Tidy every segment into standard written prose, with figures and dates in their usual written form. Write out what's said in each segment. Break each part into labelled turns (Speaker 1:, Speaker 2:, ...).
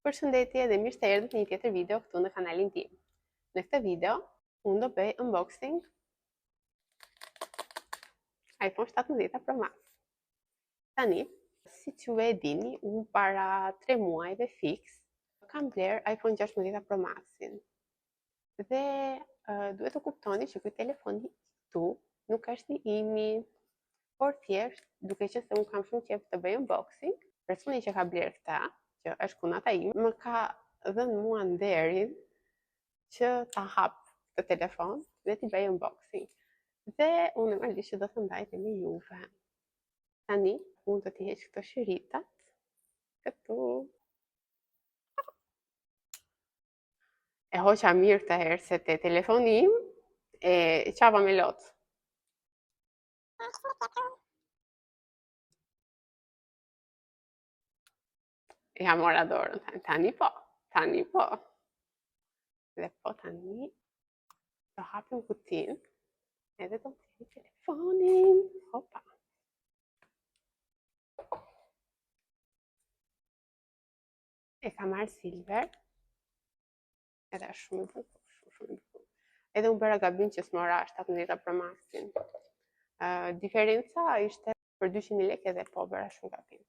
Speaker 1: Përshëndetje dhe mirë se erdhët në një tjetër video këtu në kanalin tim. Në këtë video, unë do bëj unboxing iPhone 17 Pro Max. Tani, si që e dini, unë para 3 muajve fix kam bler iPhone 16 Pro Maxin. Dhe duhet të kuptoni që ky telefoni këtu nuk është i imi, por thjesht, duke qenë se unë kam shumë qejf të bëj unboxing, personi që ka bler këta, që është kunata im, më ka dhënë mua nderin që ta hap të telefon dhe t'i bëj unboxing. Dhe unë normalisht që do të ndaj me juve. Tani, unë do t'i heq këto shiritat, këtu. E hoqa mirë këtë herë se te telefoni im e qava me lot. Ja mora dorën, tani po. Dhe po tani, do hapim kutin, edhe do të heq telefonin. Hopa. E ka marrë silver, edhe është shumë i bukur. Edhe unë bëra gabim që s'mora 17 Pro Maxin. Diferenca ishte për 200 lekë edhe po bëra shumë gabim.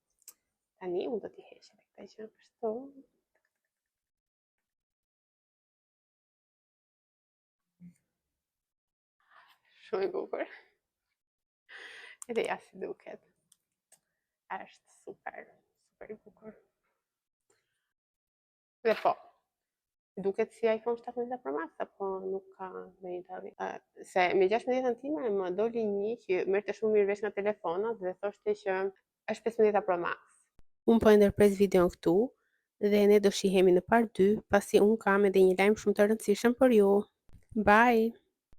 Speaker 1: Tani unë do t'i heq edhe këtë gjë kështu. Shumë i bukur. Edhe ja si duket. Është super i bukur. Dhe po, duket si iPhone 17 Pro Max, apo nuk ka ndonjë dallim? Se me 16 time më doli një që merrte shumë mirë vesh nga telefonat dhe thoshte që është 15 Pro Max. Unë po e ndërpres videon këtu dhe ne do shihemi në part 2, pasi unë kam edhe një lajm shumë të rëndësishëm për ju. Bye!